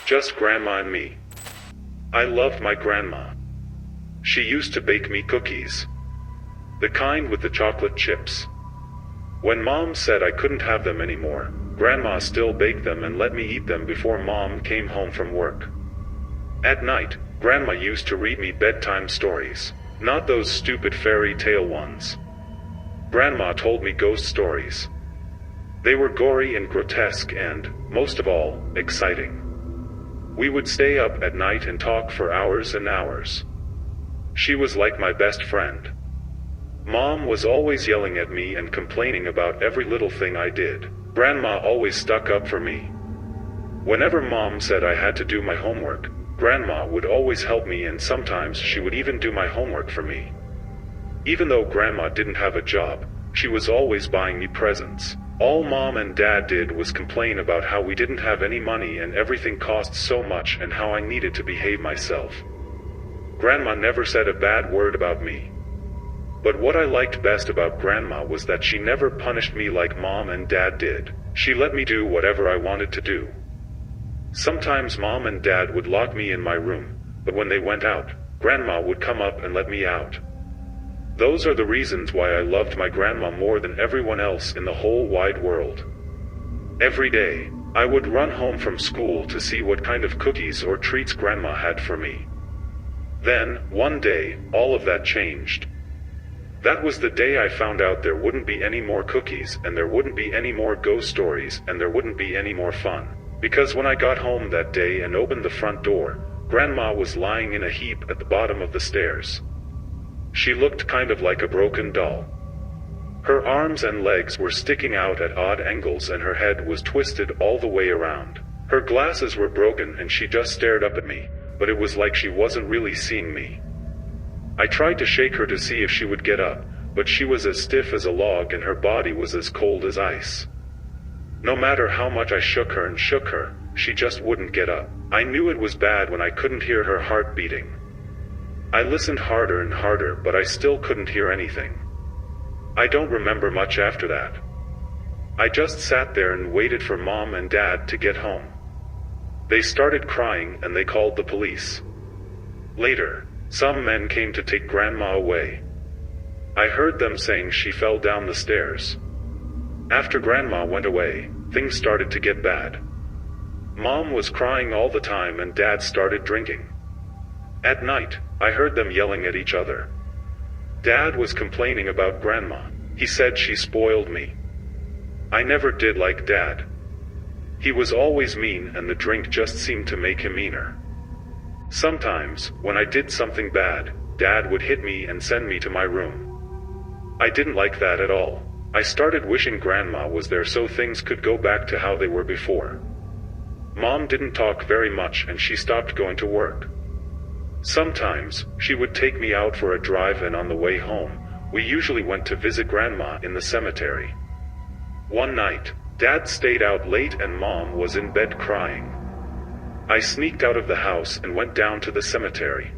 Just Grandma and me. I loved my grandma. She used to bake me cookies. The kind with the chocolate chips. When Mom said I couldn't have them anymore, Grandma still baked them and let me eat them before Mom came home from work. At night, Grandma used to read me bedtime stories, not those stupid fairy tale ones. Grandma told me ghost stories. They were gory and grotesque and, most of all, exciting. We would stay up at night and talk for hours and hours. She was like my best friend. Mom was always yelling at me and complaining about every little thing I did. Grandma always stuck up for me. Whenever Mom said I had to do my homework, Grandma would always help me, and sometimes she would even do my homework for me. Even though Grandma didn't have a job, she was always buying me presents. All Mom and Dad did was complain about how we didn't have any money and everything cost so much and how I needed to behave myself. Grandma never said a bad word about me. But what I liked best about Grandma was that she never punished me like Mom and Dad did. She let me do whatever I wanted to do. Sometimes Mom and Dad would lock me in my room, but when they went out, Grandma would come up and let me out. Those are the reasons why I loved my grandma more than everyone else in the whole wide world. Every day, I would run home from school to see what kind of cookies or treats Grandma had for me. Then, one day, all of that changed. That was the day I found out there wouldn't be any more cookies, and there wouldn't be any more ghost stories, and there wouldn't be any more fun. Because when I got home that day and opened the front door, Grandma was lying in a heap at the bottom of the stairs. She looked kind of like a broken doll. Her arms and legs were sticking out at odd angles and her head was twisted all the way around. Her glasses were broken and she just stared up at me, but it was like she wasn't really seeing me. I tried to shake her to see if she would get up, but she was as stiff as a log and her body was as cold as ice. No matter how much I shook her and shook her, she just wouldn't get up. I knew it was bad when I couldn't hear her heart beating. I listened harder and harder, but I still couldn't hear anything. I don't remember much after that. I just sat there and waited for Mom and Dad to get home. They started crying and they called the police. Later, some men came to take Grandma away. I heard them saying she fell down the stairs. After Grandma went away, things started to get bad. Mom was crying all the time and Dad started drinking. At night, I heard them yelling at each other. Dad was complaining about Grandma. He said she spoiled me. I never did like Dad. He was always mean and the drink just seemed to make him meaner. Sometimes, when I did something bad, Dad would hit me and send me to my room. I didn't like that at all. I started wishing Grandma was there so things could go back to how they were before. Mom didn't talk very much and she stopped going to work. Sometimes, she would take me out for a drive and on the way home, we usually went to visit Grandma in the cemetery. One night, Dad stayed out late and Mom was in bed crying. I sneaked out of the house and went down to the cemetery.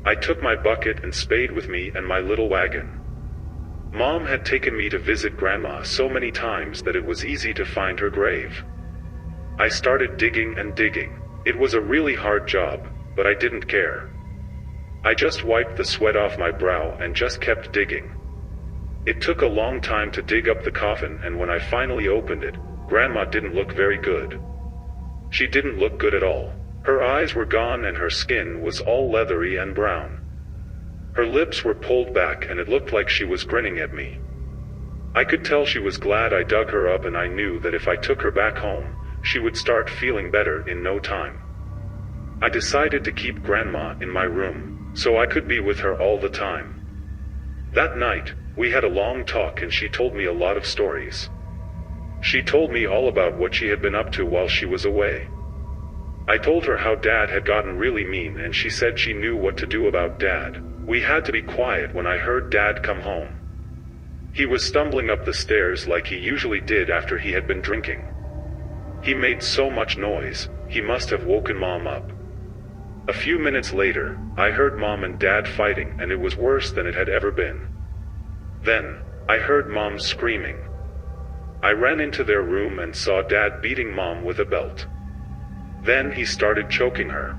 I took my bucket and spade with me and my little wagon. Mom had taken me to visit Grandma so many times that it was easy to find her grave. I started digging and digging. It was a really hard job, but I didn't care. I just wiped the sweat off my brow and just kept digging. It took a long time to dig up the coffin, and when I finally opened it, Grandma didn't look very good. She didn't look good at all. Her eyes were gone and her skin was all leathery and brown. Her lips were pulled back and it looked like she was grinning at me. I could tell she was glad I dug her up, and I knew that if I took her back home, she would start feeling better in no time. I decided to keep Grandma in my room, so I could be with her all the time. That night, we had a long talk and she told me a lot of stories. She told me all about what she had been up to while she was away. I told her how Dad had gotten really mean and she said she knew what to do about Dad. We had to be quiet when I heard Dad come home. He was stumbling up the stairs like he usually did after he had been drinking. He made so much noise, he must have woken Mom up. A few minutes later, I heard Mom and Dad fighting and it was worse than it had ever been. Then, I heard Mom screaming. I ran into their room and saw Dad beating Mom with a belt. Then he started choking her.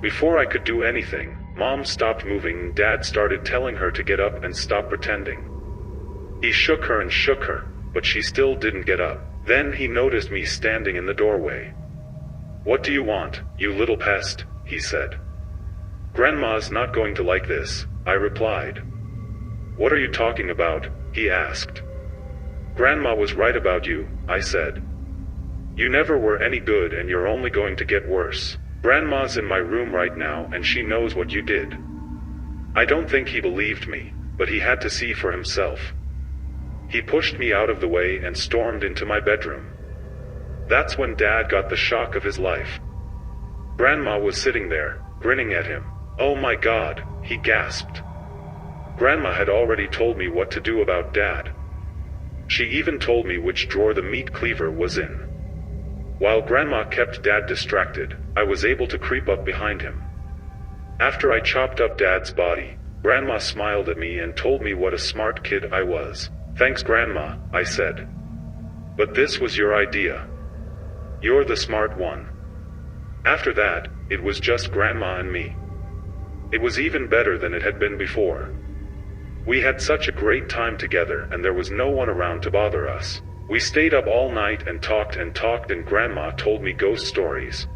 Before I could do anything, Mom stopped moving and Dad started telling her to get up and stop pretending. He shook her and shook her, but she still didn't get up. Then he noticed me standing in the doorway. "What do you want, you little pest?" he said. "Grandma's not going to like this," I replied. "What are you talking about?" he asked. "Grandma was right about you," I said. "You never were any good and you're only going to get worse. Grandma's in my room right now and she knows what you did." I don't think he believed me, but he had to see for himself. He pushed me out of the way and stormed into my bedroom. That's when Dad got the shock of his life. Grandma was sitting there, grinning at him. "Oh my God," he gasped. Grandma had already told me what to do about Dad. She even told me which drawer the meat cleaver was in. While Grandma kept Dad distracted, I was able to creep up behind him. After I chopped up Dad's body, Grandma smiled at me and told me what a smart kid I was. "Thanks, Grandma," I said. "But this was your idea. You're the smart one." After that, it was just Grandma and me. It was even better than it had been before. We had such a great time together and there was no one around to bother us. We stayed up all night and talked and Grandma told me ghost stories.